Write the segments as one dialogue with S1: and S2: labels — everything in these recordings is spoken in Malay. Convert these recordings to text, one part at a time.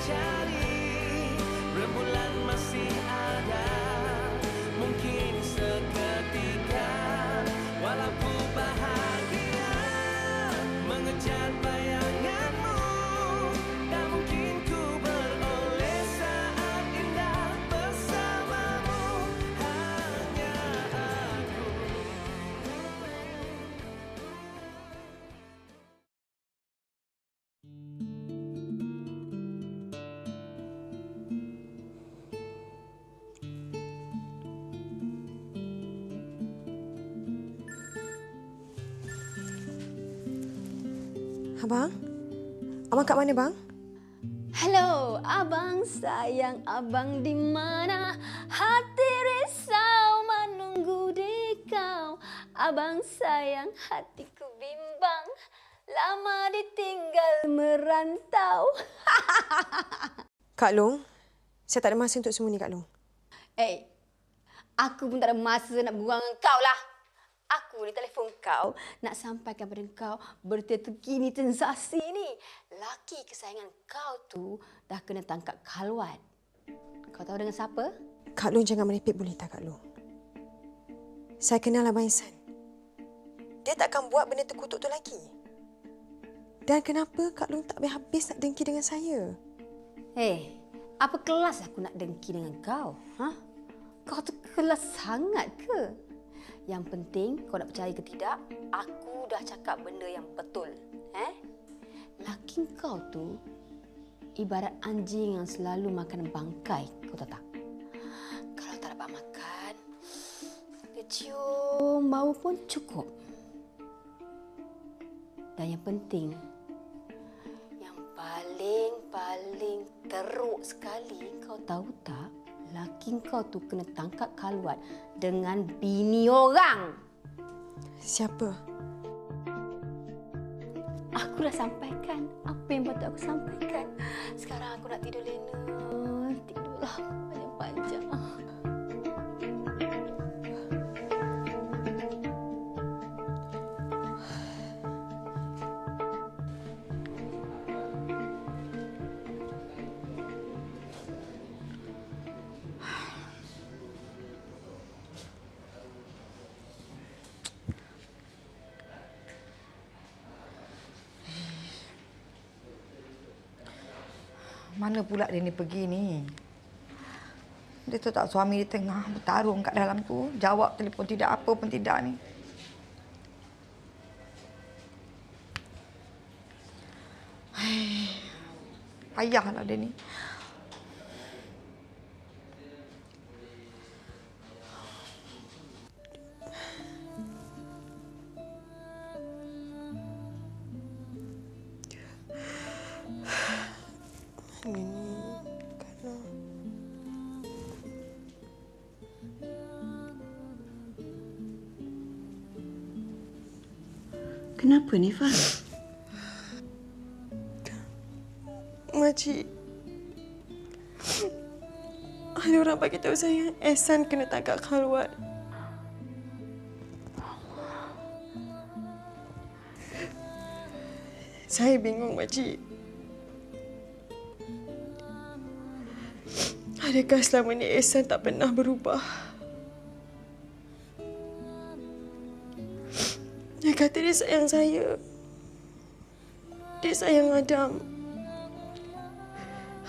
S1: cari, rembulan masih ada, mungkin seketika, walaupun bahagia mengejar bayanganmu, tak mungkin ku beroleh saat indah bersamamu, hanya aku.
S2: Abang? Abang kat mana, bang?
S3: Hello, abang sayang, abang di mana? Hati risau menunggu di kau. Abang sayang, hatiku bimbang, lama ditinggal merantau.
S2: Kak Long, saya tak ada masa untuk semua ni, Kak Long.
S3: Aku pun tak ada masa nak berbual dengan kau lah. Aku ni telefon kau nak sampaikan pada kau berita terkini sensasi ni. Laki kesayangan kau tu dah kena tangkap khalwat. Kau tahu dengan siapa?
S2: Kak Long jangan merepek boleh tak, Kak Long? Saya kenal Abang Ihsan. Dia takkan buat benda terkutuk tu lagi. Dan kenapa Kak Long tak habis nak dengki dengan saya?
S3: Apa kelas aku nak dengki dengan kau? Kau tu kelas sangat ke? Yang penting kau nak percaya ke tidak, aku dah cakap benda yang betul. Laki kau tu ibarat anjing yang selalu makan bangkai, kau tahu tak? Kalau tak dapat makan, dia cium bau pun cukup. Dan yang penting, yang paling teruk sekali, kau tahu tak? Laki kau tu kena tangkap khalwat dengan bini orang.
S2: Siapa?
S3: Aku dah sampaikan apa yang patut aku sampaikan. Sekarang aku nak tidur lena. Tidurlah panjang-panjang.
S4: Mana pula dia ni pergi ni? Dia tahu tak suami dia tengah bertarung kat dalam tu. Jawab telefon tidak, apa pun tidak ni. Payahlah dia ni.
S5: Kenapa ni, Fah?
S2: Makcik, ada orang bagi tahu saya Ihsan kena tangkap khalwat. Saya bingung, makcik. Adakah selama ni Ihsan tak pernah berubah? Dia kata dia sayang saya. Dia sayang Adam.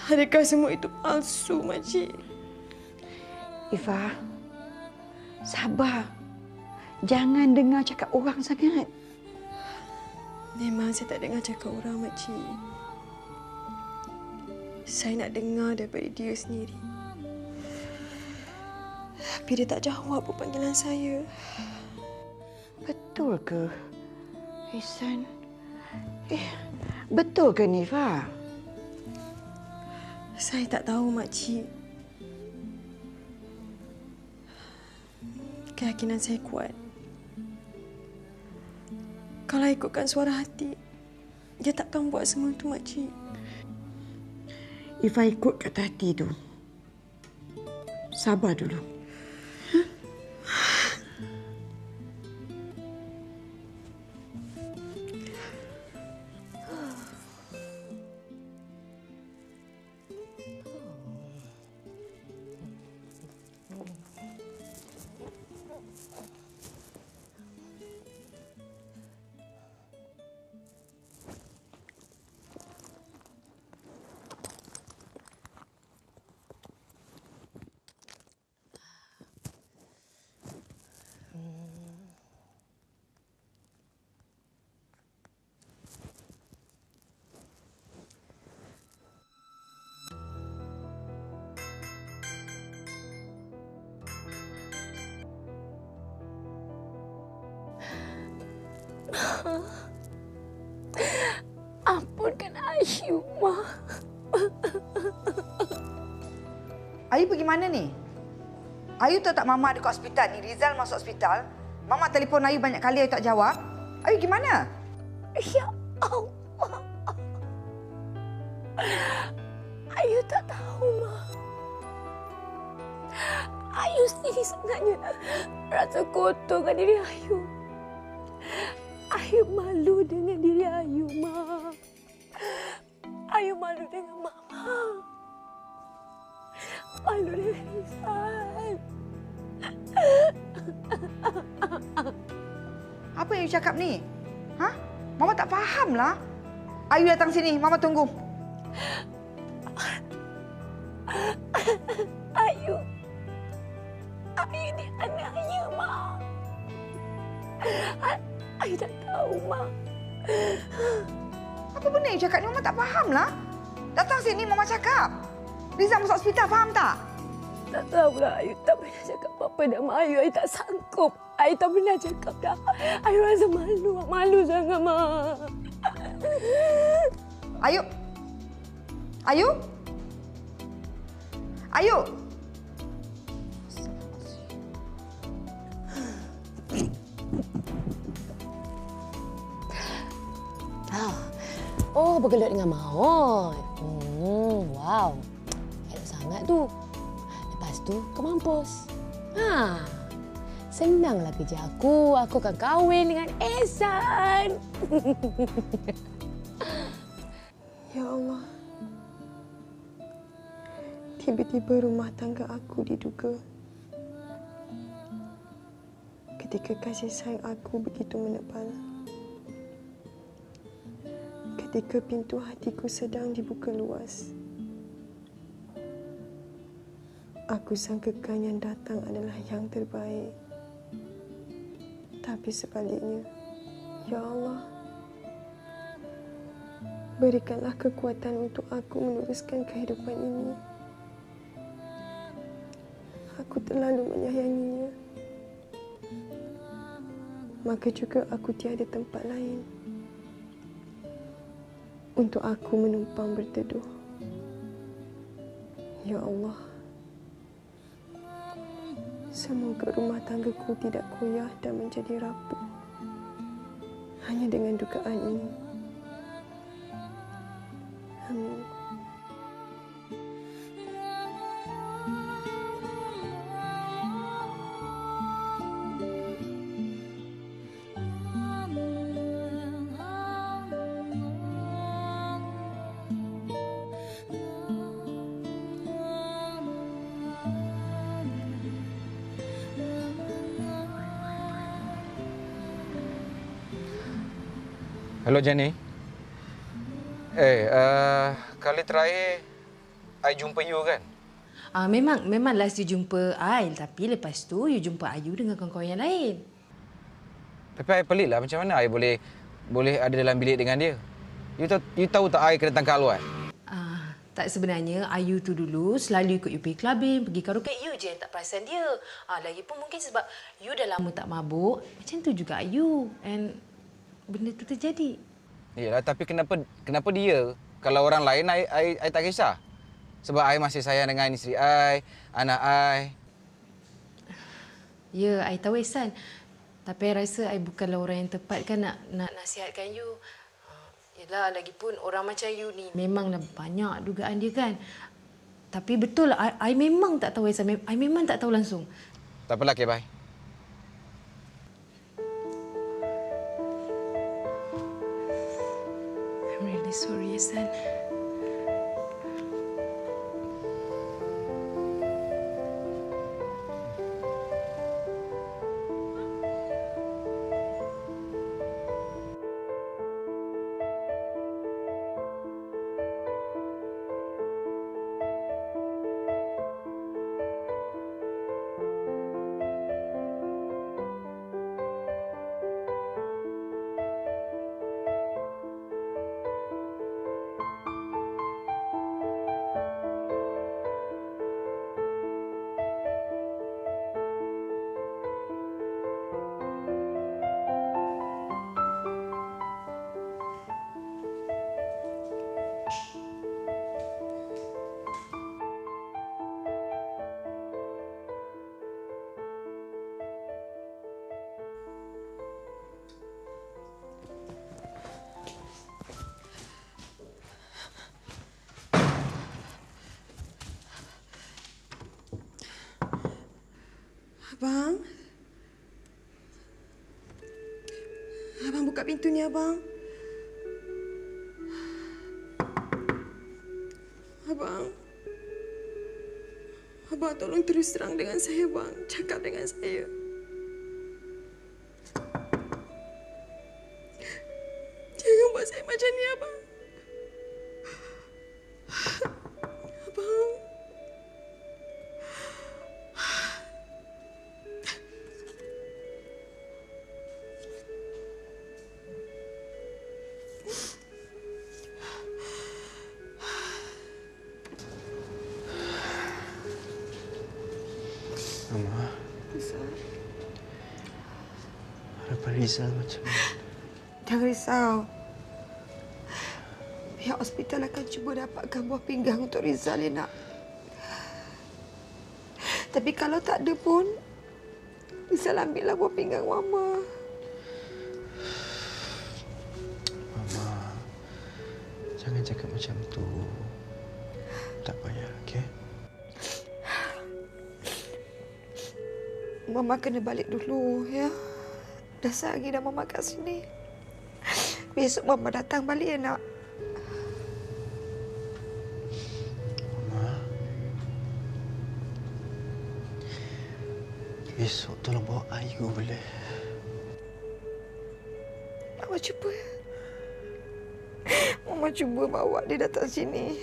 S2: Adakah semua itu palsu, makcik?
S5: Ifah, sabar. Jangan dengar cakap orang sangat.
S2: Memang saya tak dengar cakap orang, makcik. Saya nak dengar daripada dia sendiri. Tapi dia tak jawab pun panggilan saya.
S5: Betul ke, Ihsan? Betul ke ni, Ifah?
S2: Saya tak tahu, makcik. Keyakinan saya kuat. Kalau ikutkan suara hati, dia takkan buat semua itu, makcik.
S5: Ifah ikut kata hati tu. Sabar dulu.
S6: Ampunkan Ayu, Ma.
S4: Ayu pergi mana ni? Ayu tahu tak Mama ada kat hospital ni. Rizal masuk hospital. Mama telefon Ayu banyak kali, Ayu tak jawab. Ayu gimana?
S6: Ya Allah. Ayu tak tahu, Ma. Ayu sendiri sebenarnya rasa kotor dengan diri Ayu. Ayu malu dengan diri Ayu, Ma. Ayu malu dengan Mama. Malu dengan Ihsan.
S4: Apa yang Ayu cakap ni? Ha? Mama tak fahamlah. Ayu datang sini, Mama tunggu.
S6: Ayu. Ayu ni anak Ayu, Ma. Ayu tak tahu, Ma.
S4: Apa benda Ayu cakap ni? Mama tak fahamlah. Datang sini, Mama cakap. Rizal masuk hospital, faham tak?
S6: Tak tahulah, Ayu tak pernah cakap apa-apa nama Ayu. Ayu tak sanggup. Ayu tak pernah cakap dah. Ayu rasa malu. Malu sangat, Ma.
S4: Ayu. Ayu. Ayu.
S6: Oh, bergelut dengan Maon. Wow. Elok sangat tu. Lepas tu, ke mampus. Senanglah kerja aku. Aku akan kahwin dengan Ihsan.
S2: Ya Allah. Tiba-tiba rumah tangga aku diduga. Ketika kasih sayang aku begitu menebal. Ketika pintu hatiku sedang dibuka luas. Aku sangkakan yang datang adalah yang terbaik. Tapi sebaliknya, Ya Allah, berikanlah kekuatan untuk aku meneruskan kehidupan ini. Aku terlalu menyayanginya. Maka juga aku tiada tempat lain untuk aku menumpang berteduh. Ya Allah, semoga rumah tanggaku tidak koyak dan menjadi rapuh hanya dengan dugaan ini. Amin.
S7: Hello Jenny. Kali terakhir I jumpa you kan?
S3: Memang last you jumpa I, tapi lepas tu you jumpa Ayu dengan kawan-kawan yang lain.
S7: Tapi I pelik lah macam mana I boleh ada dalam bilik dengan dia. You tahu tak I kena tangkap luar?
S3: Tak, sebenarnya Ayu tu dulu selalu ikut you pergi clubbing, pergi karaoke. You je yang tak perasan dia. Lagipun mungkin sebab you dah lama tak mabuk. Macam tu juga Ayu. And benda tu terjadi.
S7: Yalah, tapi kenapa dia? Kalau orang lain, I tak kisah. Sebab I masih sayang dengan isteri I, anak I.
S3: Ya, I tahu Ihsan. Tapi I rasa I bukanlah orang yang tepat kan nak nasihatkan you. Yelah, lagipun orang macam you ni memanglah banyak dugaan dia kan. Tapi betul, I memang tak tahu Ihsan. I memang tak tahu langsung.
S7: Tak apalah, okay, bye.
S2: I'm really sorry, Ihsan. Abang? Abang buka pintu ni, Abang. Abang. Abang tolong terus terang dengan saya, bang. Cakap dengan saya. Jangan buat saya macam ni, Abang. Abang.
S8: Mama. Harapan Rizal macam mana?
S5: Jangan risau. Pihak hospital akan cuba dapatkan buah pinggang untuk Rizal, ya nak. Tapi kalau tak ada pun, Rizal ambillah buah pinggang Mama.
S8: Mama, jangan cakap macam tu. Tak payah, okey?
S5: Mama kena balik dulu, ya. Dah sehari dah Mama kat sini. Besok Mama datang balik, ya nak.
S8: Mama, besok tolong bawa Ayu boleh?
S5: Mama cuba. Mama cuba bawa dia datang sini.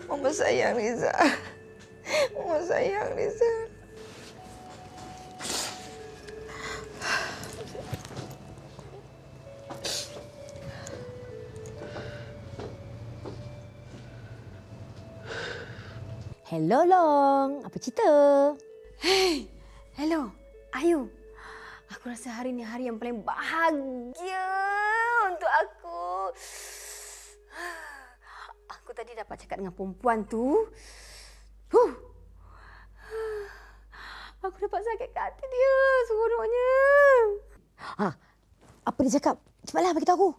S5: Mama sayang Rizal. Mama sayang Rizal.
S3: Hello, Long. Apa cerita? Hey, hello. Ayu. Aku rasa hari ni hari yang paling bahagia untuk aku. Aku tadi dapat cakap dengan perempuan tu. Aku dapat sakit kat hati dia seronoknya. Apa dia cakap? Cepatlah bagi tahu aku.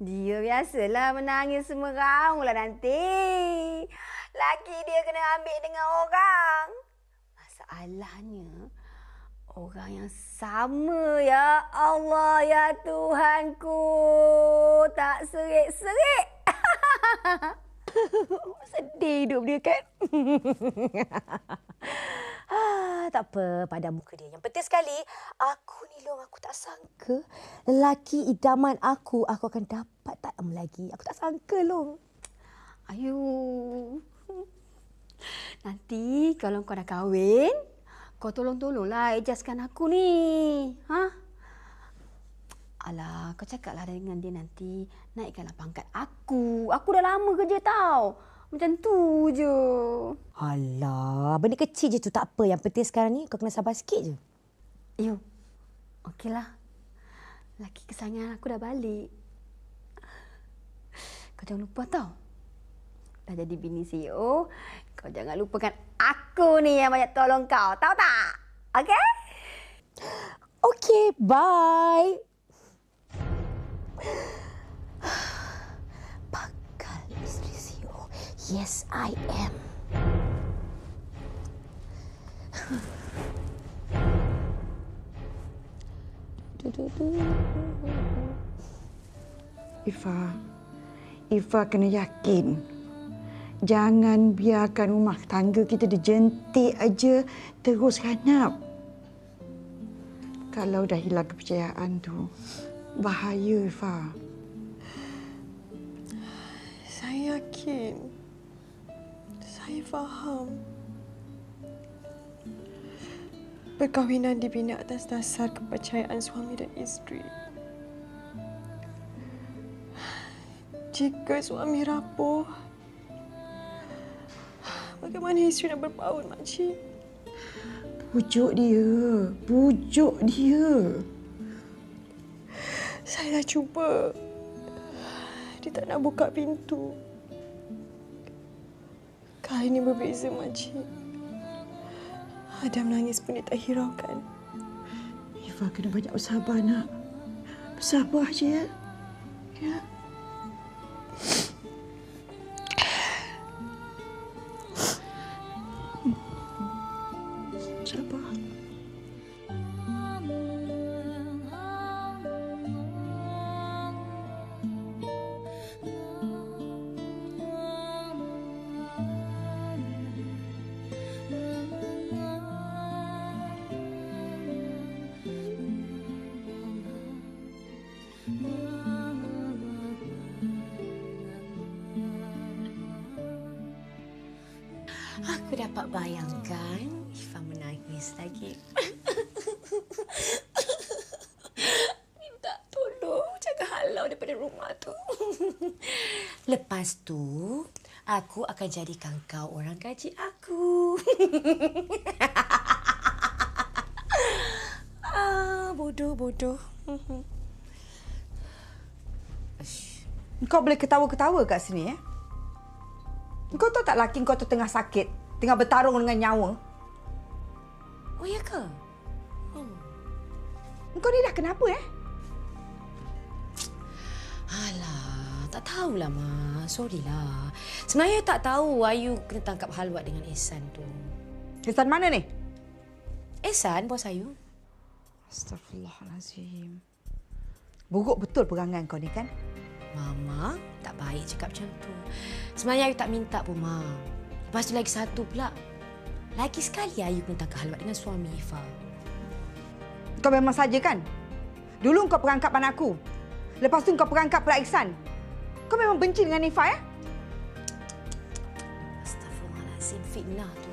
S3: Dia biasalah menangis semeraung lah nanti. Laki dia kena ambil dengan orang. Masalahnya, orang yang sama, ya Allah, ya Tuhanku. Tak serik-serik. Sedih hidup dia kan? Tak apa, pada muka dia. Yang penting sekali, aku ni Long, aku tak sangka lelaki idaman aku akan dapat tak lama lagi. Aku tak sangka, Long. Ayu. Nanti kalau kau dah kahwin, kau tolong-tolonglah ejaskan aku ni. Alah, kau cakaplah dengan dia nanti naikkanlah pangkat aku. Aku dah lama kerja tau. Macam tu je. Alah, benda kecil je tu tak apa. Yang penting sekarang ni kau kena sabar sikit je. Ayu, okeylah. Laki kesayangan aku dah balik. Kau jangan lupa tau. Dah jadi bini CEO, kau jangan lupakan aku ni yang banyak tolong kau. Tahu tak? Okey? Okey, bye. Bakal isteri CEO. Yes, I am.
S5: Ifa kena yakin. Jangan biarkan rumah tangga kita dijentik aja terus hanyap. Kalau dah hilang kepercayaan tu, bahaya, Ifa.
S2: Saya yakin. Saya faham. Perkahwinan dibina atas dasar kepercayaan suami dan isteri. Jika suami rapuh, bagaimana isteri nak berpaut, makcik?
S5: Pujuk dia. Pujuk dia.
S2: Saya dah cuba. Dia tak nak buka pintu. Kali ini berbeza, makcik. Adam nangis pun dia tak hiraukan.
S5: Ifa kena banyak bersabar, nak. Bersabar je, ya. Ya.
S6: Aku dapat bayangkan Ifah menangis lagi. Minta tolong jaga halau daripada rumah tu. Lepas tu, aku akan jadikan kau orang gaji aku. Bodoh.
S4: Kau boleh ketawa-ketawa kat sini, eh? Kau tahu tak laki kau tu tengah sakit, tengah bertarung dengan nyawa?
S6: Oh, ya ke?
S4: Kau ni dah kenapa, eh?
S6: Alah, tak tahulah, Ma. Sorry lah. Sebenarnya tak tahu Ayu kena tangkap halwat dengan Ehsan tu.
S4: Ehsan mana ni?
S6: Ehsan, bos Ayu.
S4: Astaghfirullahalazim. Buruk betul perangai kau ni, kan?
S6: Mama, tak baik cakap macam tu. Sebenarnya Ayu tak minta pun, Ma. Lepas tu lagi satu pula. Lagi sekali Ayu kena tangkap halwat dengan suami Ifah.
S4: Kau memang saja, kan? Dulu kau perangkap anak aku. Lepas tu kau perangkap pula Ihsan. Kau memang benci dengan Ifah, ya?
S6: Astaghfirullahalazim, fitnah tu.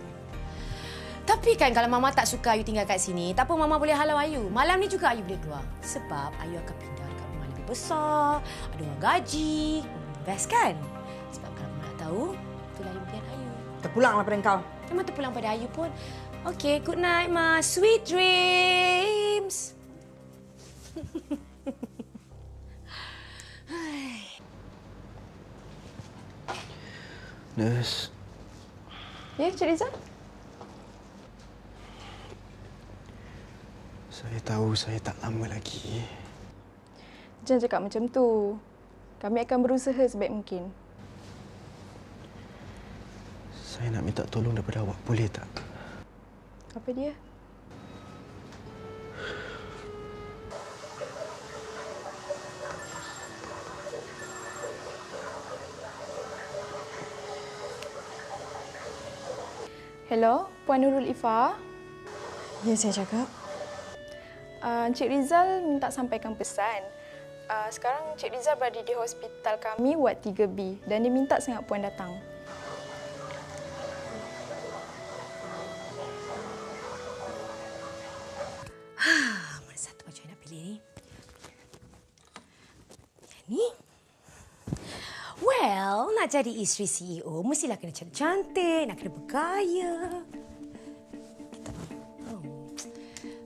S6: Tapi kan kalau Mama tak suka Ayu tinggal kat sini, tak apa Mama boleh halau Ayu. Malam ni juga Ayu boleh keluar. Sebab Ayu akan pindah dekat rumah lebih besar, ada orang gaji. Best kan? Sebab kalau Mama nak tahu, itulah impian Ayu.
S4: Terpulanglah pada kau.
S6: Memang terpulang pada Ayu pun. Okay, good night, Ma. Sweet dreams.
S8: Nurse,
S9: Ya, Cik Rizal?
S8: saya tahu saya tak lama lagi.
S9: Jangan cakap macam tu. Kami akan berusaha sebaik mungkin.
S8: Saya nak minta tolong daripada awak, boleh tak?
S9: Apa dia? Hello, Puan Nurul Ifah.
S2: Ya, saya cakap.
S9: Cik Rizal minta sampaikan pesan. Sekarang Cik Rizal berada di hospital kami Ward 3B dan dia minta sangat Puan datang.
S6: Mana satu baju yang nak pilih ni? Yang ni? Well, nak jadi isteri CEO, mestilah kena cantik, nak kena bergaya.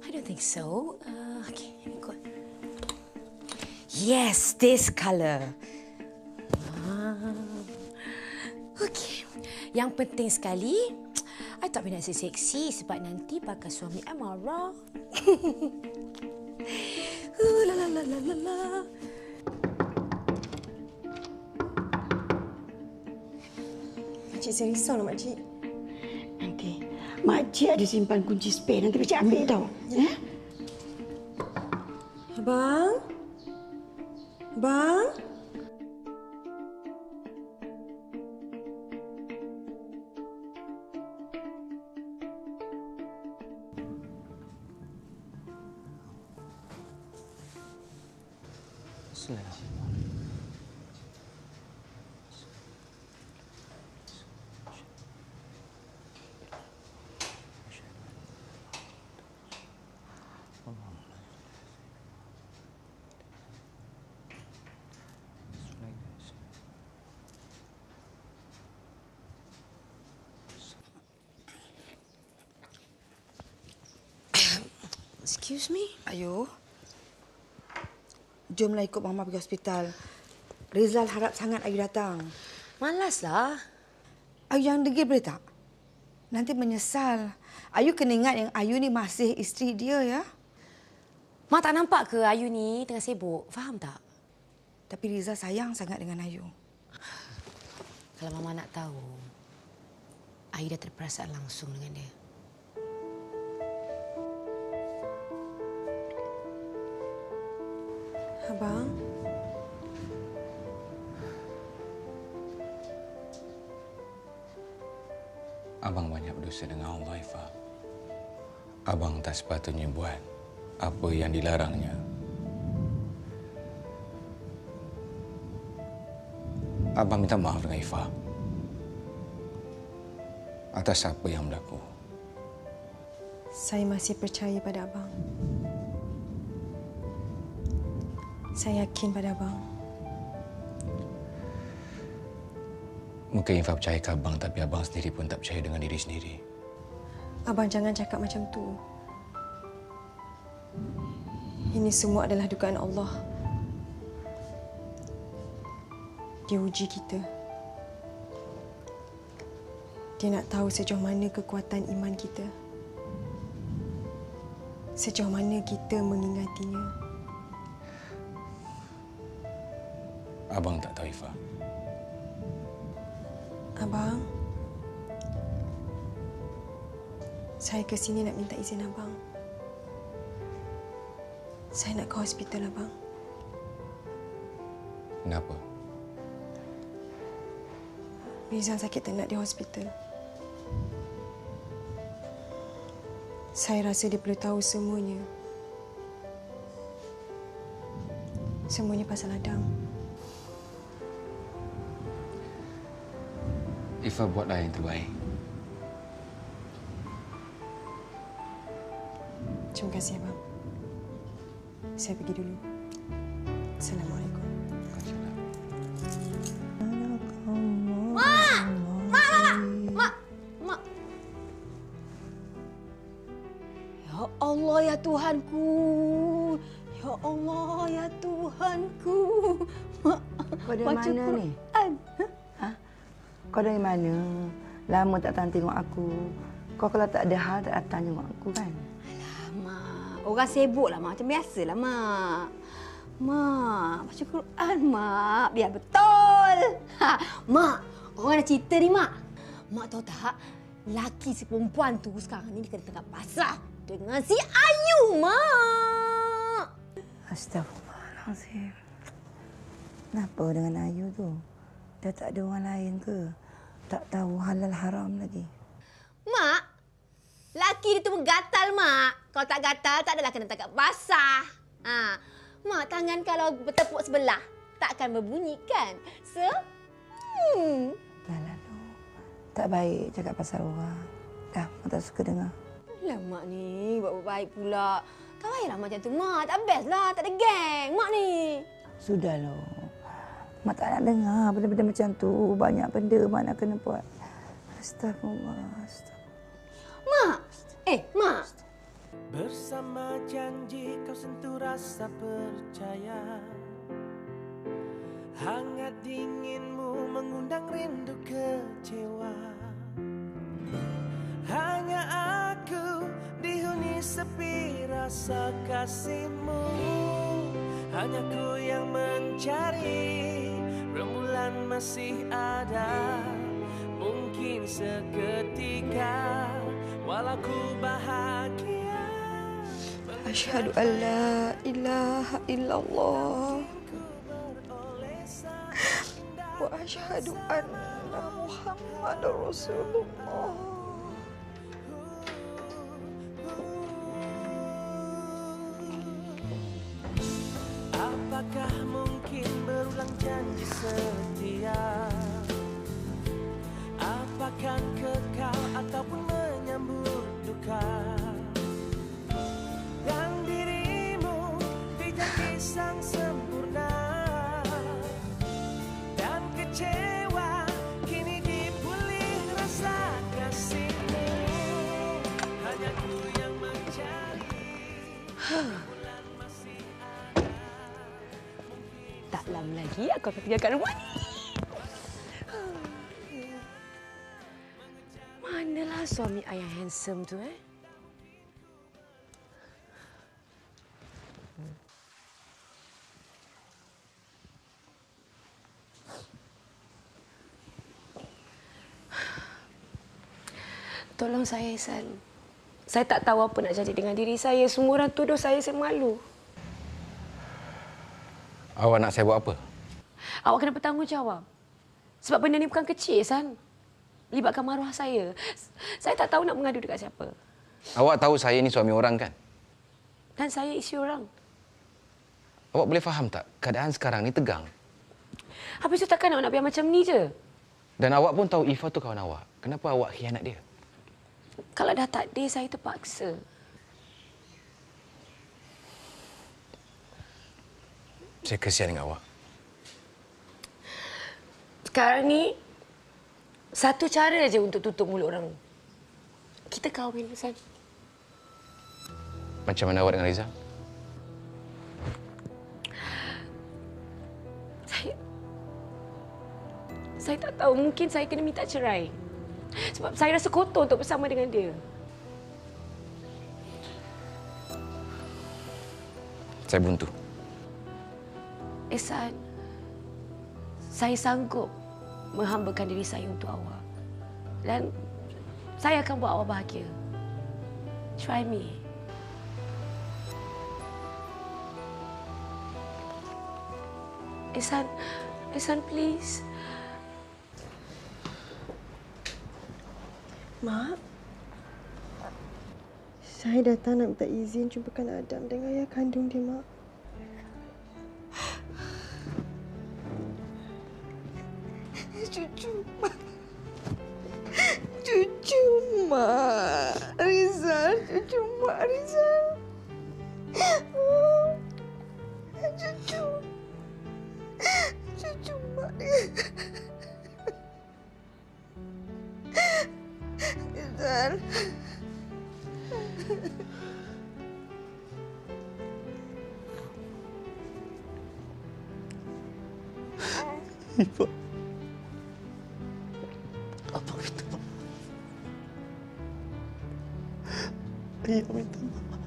S6: I don't think so. Okay, ikut. Yes, this colour. Okay. Yang penting sekali, I tak nak seksi sebab nanti pakai suami I marah. La la la la la la.
S2: Makcik saya risau lah, Makcik.
S5: Nanti makcik ada simpan kunci spare. Nanti makcik ambil tau. Ya?
S2: Abang? Bang?
S6: Excuse me?
S4: Ayu. Jomlah ikut Mama pergi hospital. Rizal harap sangat Ayu datang.
S6: Malaslah.
S4: Ayu jangan degil boleh tak? Nanti menyesal. Ayu kena ingat yang Ayu ni masih isteri dia, ya?
S6: Mak tak nampak ke Ayu ni tengah sibuk? Faham tak?
S4: Tapi Rizal sayang sangat dengan Ayu.
S6: Kalau Mama nak tahu, Ayu dah terperasaan langsung dengan dia.
S2: Abang?
S7: Abang banyak berdosa dengan Allah, Ifah. Abang tak sepatutnya buat apa yang dilarangnya. Abang minta maaf dengan Ifah. atas apa yang berlaku.
S2: Saya masih percaya pada abang. Saya yakin pada abang.
S7: Mungkin Ifah percaya ke abang, tapi abang sendiri pun tak percaya dengan diri sendiri.
S2: Abang jangan cakap macam tu. Ini semua adalah dugaan Allah. Dia uji kita. Dia nak tahu sejauh mana kekuatan iman kita. Sejauh mana kita mengingatinya.
S7: Abang tak tahu, Ifah.
S2: Abang, saya ke sini nak minta izin abang. Saya nak ke hospital, abang.
S7: Kenapa?
S2: Rizal sakit tenat di hospital. Saya rasa dia perlu tahu semuanya. Semuanya pasal Adam.
S7: Ifah buatlah yang terbaik.
S2: Terima kasih, abang. Saya pergi dulu. Assalamualaikum.
S3: Mak. Ya Allah, ya Tuhanku. Ya Allah, ya Tuhanku. Mak,
S4: Kau dari
S3: baca
S4: mana ni?
S3: Quran.
S4: Ha? Kau dari mana? Lama tak datang tengok aku. Kau kalau tak ada hal, tak datang tengok aku kan?
S3: Alah, Mak. Orang sibuk lah, Mak. Macam biasalah, Mak. Mak, baca Quran, Mak. Biar betul. Ha, Mak, orang ada cerita ni, Mak. Mak tahu tak, laki si perempuan tu sekarang ni dia kena tengah basah dengan si Ayu, Mak.
S4: Astagfirullahalazim. Kenapa dengan Ayu tu? Dia tak ada orang lain ke? Tak tahu halal haram lagi.
S3: Mak, laki dia tu gatal, Mak. Kalau tak gatal, tak adalah kena tangkap basah. Ha. Mak, tangan kalau bertepuk sebelah, tak akan berbunyi kan?
S4: Dah lalu. Tak baik cakap pasal orang. Dah, Mak tak suka dengar.
S3: Alah, Mak ni buat baik pula. Tak payahlah macam tu, Mak. Tak best lah, tak ada geng, Mak ni.
S4: Sudahlah. Mak tak nak dengar benda-benda macam tu. Banyak benda Mak nak kena buat. Astagfirullah.
S3: Mak! Mak!
S1: Bersama janji kau sentuh rasa percaya. Hangat dinginmu mengundang rindu kecewa. Hanya aku dihuni sepi rasa kasihmu. Hanya ku yang mencari, rembulan masih ada. Mungkin seketika, walau ku bahagia.
S2: Asyhadu an la ilaha illallah wa asyhadu anna Muhammadar Rasulullah.
S1: Apakah mungkin berulang janji setia? Apakah kekal ataupun menyambut duka? Dan dirimu tidak kisah sempurna. Dan kecewa kini dipulih rasa kasihmu. Hanya ku yang mencari. Bulan masih ada.
S6: Tak lama lagi aku akan tinggalkan rumah ni. Manalah suami ayah handsome tu Tolong saya, Ihsan. Saya tak tahu apa nak jadi dengan diri saya. Semua orang tuduh saya malu.
S7: Awak nak saya buat apa?
S6: Awak kena bertanggungjawab. Sebab benda ni bukan kecil, Ihsan. Libatkan maruah saya. Saya tak tahu nak mengadu dekat siapa.
S7: Awak tahu saya ni suami orang kan?
S6: Dan saya isteri orang.
S7: Awak boleh faham tak? Keadaan sekarang ni tegang.
S6: Habis tu takkan awak nak biar macam ni je?
S7: Dan awak pun tahu Ifah tu kawan awak. Kenapa awak khianat dia?
S6: Kalau dah takdir, saya terpaksa.
S7: Saya kesian dengan awak.
S6: Sekarang ni, satu cara aja untuk tutup mulut orang. Kita kahwin, San.
S7: Macam mana awak dengan Rizal?
S6: Saya tak tahu. Mungkin saya kena minta cerai. Sebab saya rasa kotor untuk bersama dengan dia.
S7: Saya buntu.
S6: Ehsan, saya sanggup menghambakan diri saya untuk awak. Dan saya akan buat awak bahagia. Try me. Ehsan, please.
S2: Mak, saya datang nak minta izin jumpakan Adam dengan ayah kandung dia, Mak. Cucu Mak. Cucu Mak. Rizal, cucu Mak Rizal. Cucu. Cucu Mak. Rizal.
S8: Ibu. Apa minta maaf? Ayah minta maaf.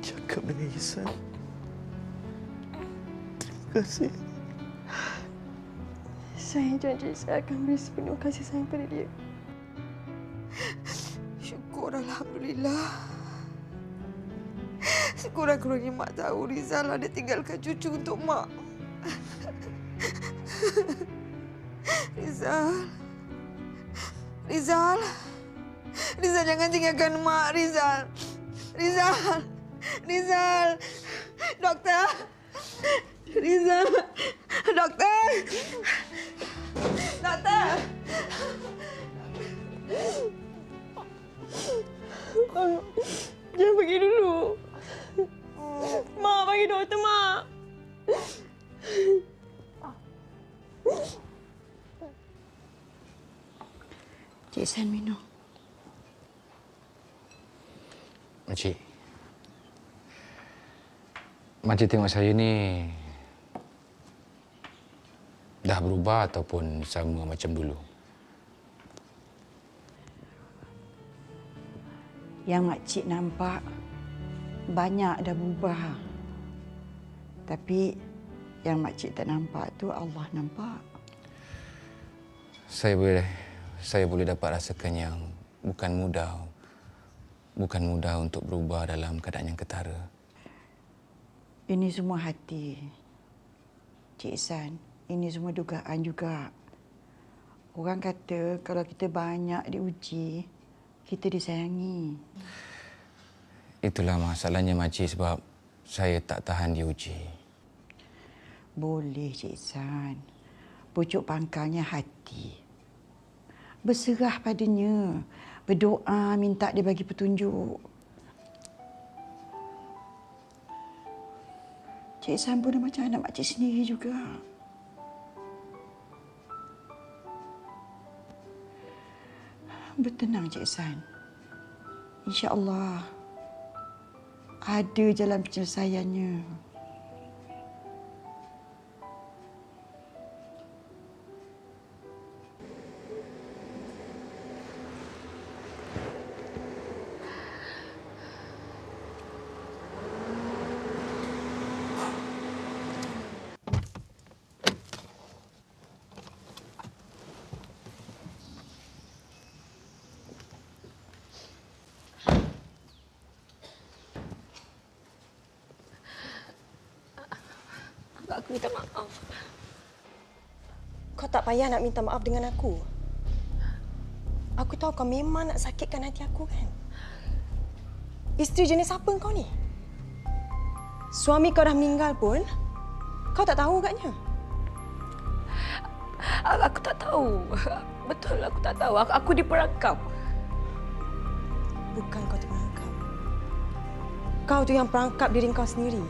S8: Cakap dengan Ihsan. Terima kasih.
S2: Saya janji saya akan beri sepenuh kasih sayang pada dia. Syukur, Alhamdulillah. Sekurang-kurangnya Mak tahu Rizal ada tinggalkan cucu untuk Mak. Rizal. Rizal. Rizal, jangan tinggalkan Mak, Rizal. Rizal. Rizal. Doktor. Rizal. Doktor. Doktor. Jangan pergi dulu. Mak, bagi doktor, Mak.
S5: Cik San minum.
S7: Makcik. Makcik tengok saya ni dah berubah ataupun sama macam dulu?
S5: Yang makcik nampak banyak dah berubah. Tapi yang makcik tak nampak tu Allah nampak.
S7: Saya boleh dapat rasakan yang bukan mudah untuk berubah dalam keadaan yang ketara.
S5: Ini semua hati. Cik San, ini semua dugaan juga. Orang kata kalau kita banyak diuji, kita disayangi.
S7: Itulah masalahnya, makcik, sebab saya tak tahan diuji.
S5: Boleh, Cik San. Pucuk pangkalnya hati. Berserah padanya. Berdoa minta dia bagi petunjuk. Cik San pun dah macam anak makcik sendiri juga. Bertenang, Cik San. InsyaAllah ada jalan penyelesaiannya.
S6: Aku minta maaf.
S2: Kau tak payah nak minta maaf dengan aku. Aku tahu kau memang nak sakitkan hati aku, kan? Isteri jenis apa kau ni? Suami kau dah meninggal pun, kau tak tahu agaknya?
S6: Aku tak tahu. Betul, aku tak tahu. Aku diperangkap.
S2: Bukan kau terperangkap. Kau tu yang perangkap diri kau sendiri.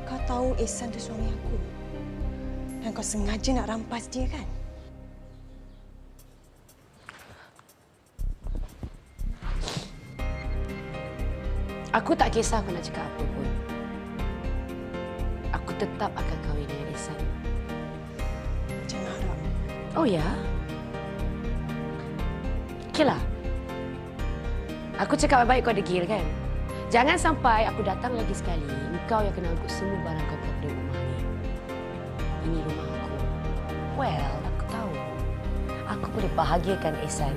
S2: Kau tahu Ihsan tu suami aku. Dan kau sengaja nak rampas dia kan?
S6: Aku tak kisah kau nak cakap apa pun. Aku tetap akan kahwin dengan Ihsan.
S2: Jangan harap.
S6: Oh ya? Okeylah. Aku cakap baik-baik kau degil kan? Jangan sampai aku datang lagi sekali, engkau yang kena angkut semua barang kau daripada rumah ni. Ini rumah aku. Well, aku tahu. Aku boleh bahagiakan Ihsan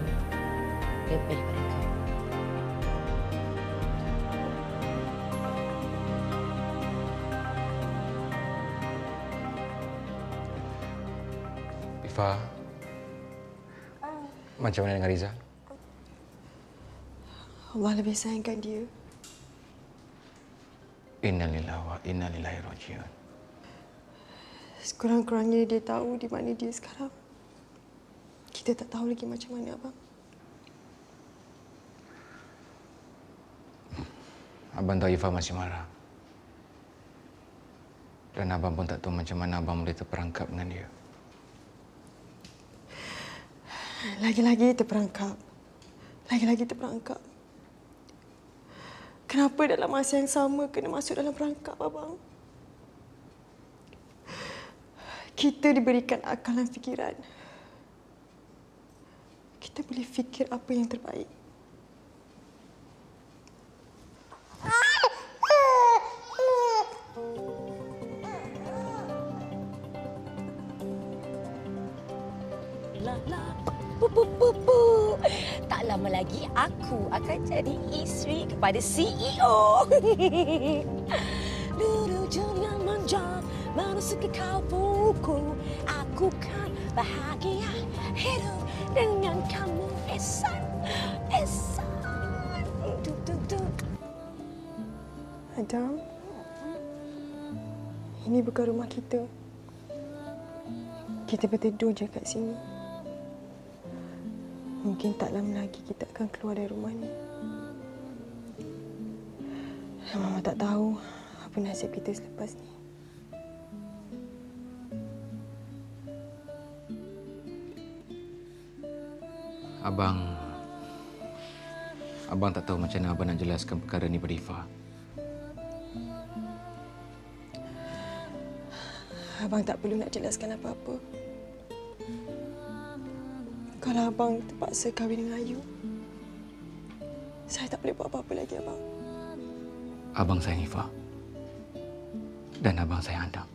S6: lebih daripada kau.
S7: Ifa, macam mana dengan Rizal?
S2: Allah lebih sayangkan dia.
S7: Innalillahi wa inna ilaihi raji'un.
S2: Sekurang-kurangnya dia tahu di mana dia sekarang. Kita tak tahu lagi macam mana, Abang.
S7: Abang tahu Ifa masih marah. Dan Abang pun tak tahu macam mana Abang boleh terperangkap dengan dia.
S2: Lagi-lagi terperangkap. Lagi-lagi terperangkap. Kenapa dalam masa yang sama kena masuk dalam perangkap, Abang? Kita diberikan akal dan fikiran. Kita boleh fikir apa yang terbaik.
S6: Tak lama lagi aku akan jadi isteri kepada CEO. Dulu jangan manja, manusia kau buku. Aku kan bahagia hidup dengan kamu, Ihsan. Ihsan.
S2: Adam, ini bukan rumah kita. Kita berteduh je kat sini. Mungkin tak lama lagi kita akan keluar dari rumah ni. Mama tak tahu apa nasib kita selepas ni.
S7: Abang tak tahu macam mana Abang nak jelaskan perkara ni pada Ifa.
S2: Abang tak perlu nak jelaskan apa-apa. Kalau Abang terpaksa kahwin dengan Ayu, saya tak boleh buat apa-apa lagi, Abang.
S7: Abang sayang Ifa. Dan Abang sayang Adam.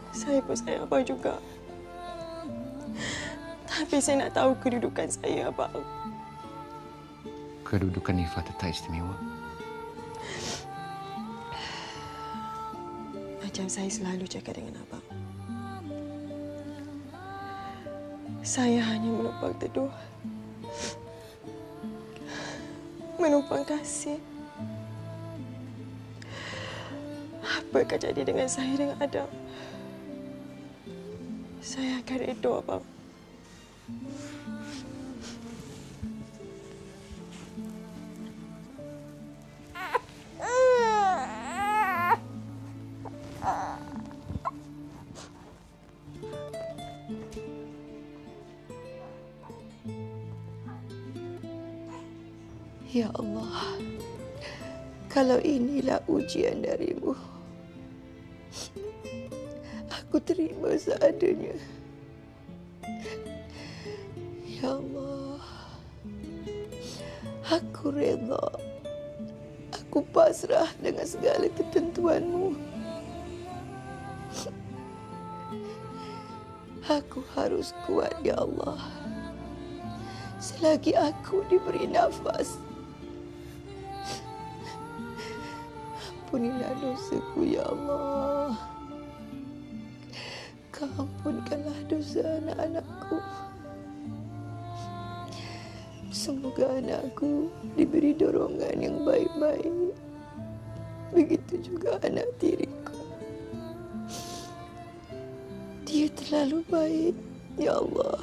S2: Saya pun sayang Abang juga. Tapi saya nak tahu kedudukan saya, Abang.
S7: Kedudukan Ifa tetap istimewa.
S2: Macam saya selalu cakap dengan Abang. Saya hanya menumpang teduh. Menumpang kasih. Apa akan jadi dengan saya dengan Adam? Saya akan redha, Abang.
S6: Ya Allah, kalau inilah ujian darimu, aku terima seadanya. Ya Allah, aku reda. Aku pasrah dengan segala ketentuanmu. Aku harus kuat, Ya Allah. Selagi aku diberi nafas. Ampunilah dosaku, Ya Allah. Kau ampunkanlah dosa anak-anakku. Semoga anakku diberi dorongan yang baik-baik Begitu juga anak tiriku. Dia terlalu baik, ya Allah.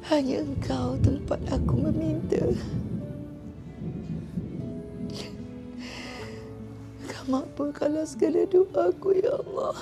S6: Hanya Engkau tempat aku meminta. Engkau mampu kalau segala doaku, ya Allah.